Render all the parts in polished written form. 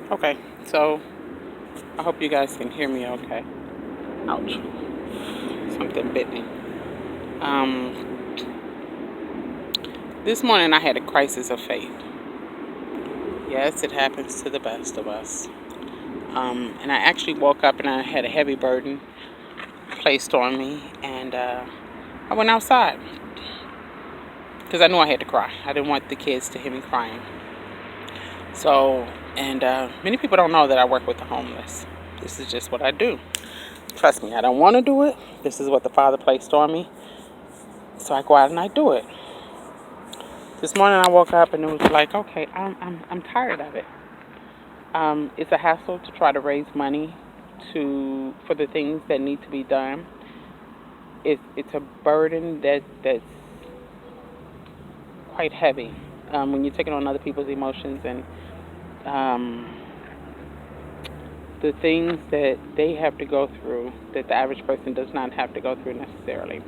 Okay, so I hope you guys can hear me okay. Ouch. Something bit me. Um, this morning I had a crisis of faith. Yes, it happens to the best of us. And I actually woke up and I had a heavy burden placed on me, and I went outside because I knew I had to cry. I didn't want the kids to hear me crying. So, and many people don't know that I work with the homeless. This is just what I do. Trust me, I don't want to do it. This is what the Father placed on me. So I go out and I do it. This morning I woke up and it was like, okay, I'm tired of it. It's a hassle to try to raise money for the things that need to be done. It's a burden that's quite heavy when you're taking on other people's emotions and um, the things that they have to go through that the average person does not have to go through necessarily.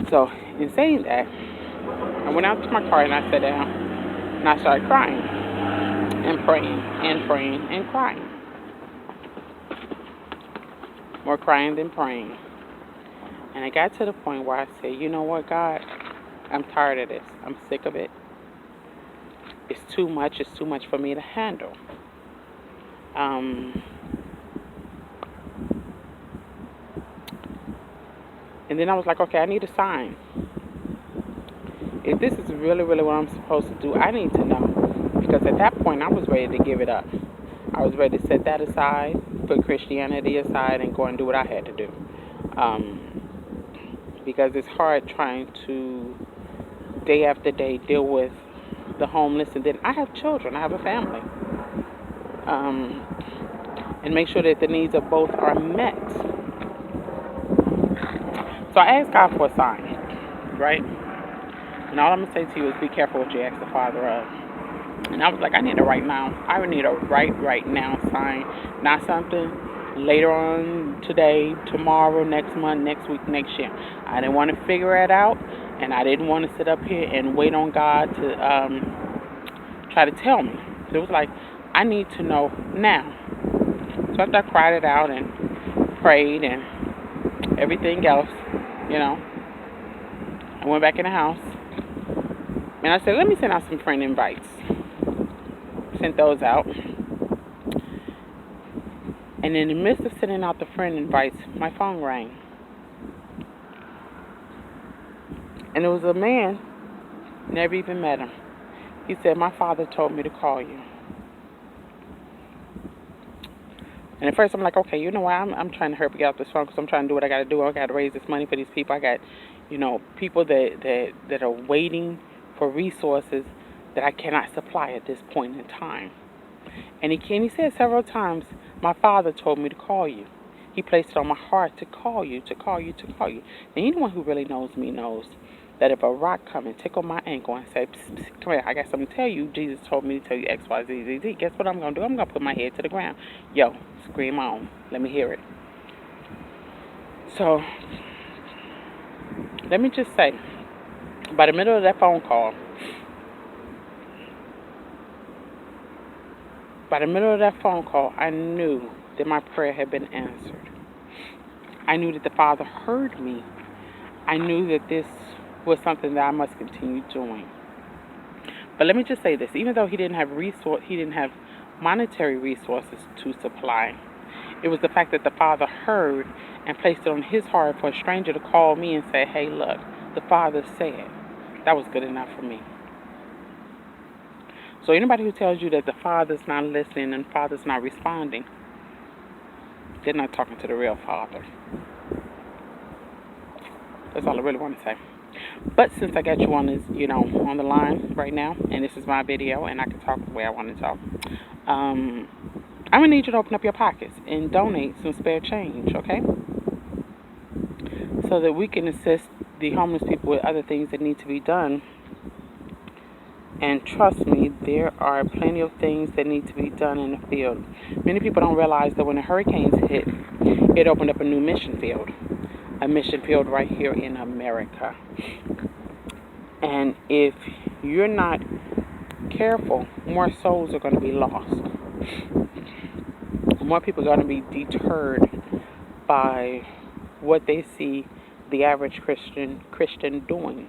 So in saying that, I went out to my car and I sat down and I started crying and praying and praying and crying. More crying than praying. And I got to the point where I said, you know what, God, I'm tired of this. I'm sick of it. It's too much. It's too much for me to handle. Um, and then I was like, okay, I need a sign. If this is really, really what I'm supposed to do, I need to know. Because at that point, I was ready to give it up. I was ready to set that aside, put Christianity aside, and go and do what I had to do. Um, because it's hard trying to, day after day, deal with the homeless. And then I have children, I have a family. Um, and make sure that the needs of both are met. So I asked God for a sign, right? And all I'm going to say to you is be careful what you ask the Father of. And I was like, I need a right now. I need a right now sign. Not something later on today, tomorrow, next month, next week, next year. I didn't want to figure it out. And I didn't want to sit up here and wait on God to try to tell me. So it was like, I need to know now. So after I cried it out and prayed and everything else, you know, I went back in the house. And I said, let me send out some friend invites. Sent those out. And in the midst of sending out the friend invites, my phone rang. And it was a man, never even met him. He said, my father told me to call you. And at first I'm like, okay, you know what? I'm trying to hurry up and get off this phone because I'm trying to do what I got to do. I got to raise this money for these people. I got, people that are waiting for resources that I cannot supply at this point in time. And he said several times, my father told me to call you. He placed it on my heart to call you, to call you, to call you. And anyone who really knows me knows that if a rock come and tickle my ankle and say, psst, psst, come here, I got something to tell you. Jesus told me to tell you X, Y, Z, Z, Z. Guess what I'm going to do? I'm going to put my head to the ground. Yo, scream on. Let me hear it. So, let me just say, by the middle of that phone call, I knew that my prayer had been answered. I knew that the Father heard me. I knew that this was something that I must continue doing. But let me just say this: even though he didn't have monetary resources to supply, it was the fact that the Father heard and placed it on his heart for a stranger to call me and say, "Hey, look, the Father said." That was good enough for me. So anybody who tells you that the Father's not listening and the Father's not responding, they're not talking to the real Father. That's all I really want to say. But since I got you on this, on the line right now, and this is my video, and I can talk the way I want to talk, I'm gonna need you to open up your pockets and donate some spare change, okay? So that we can assist the homeless people with other things that need to be done. And trust me, there are plenty of things that need to be done in the field. Many people don't realize that when the hurricanes hit, it opened up a new mission field. A mission field right here in America. And if you're not careful, more souls are going to be lost. More people are going to be deterred by what they see the average Christian doing.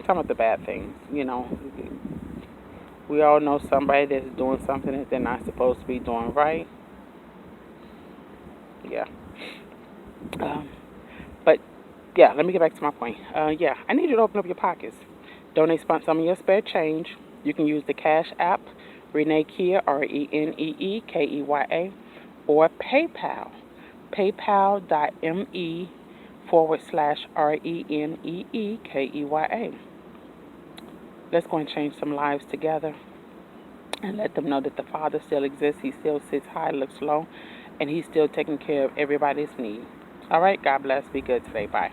Some of the bad things, we all know somebody that's doing something that they're not supposed to be doing, right? Yeah. Um, but yeah, let me get back to my point. Yeah, I need you to open up your pockets. Donate some of your spare change. You can use the Cash App, Renee Kia, ReneeKeya, or PayPal, paypal.me/ReneeKeya. Let's go and change some lives together and let them know that the Father still exists. He still sits high, looks low, and He's still taking care of everybody's need. All right, God bless. Be good today. Bye.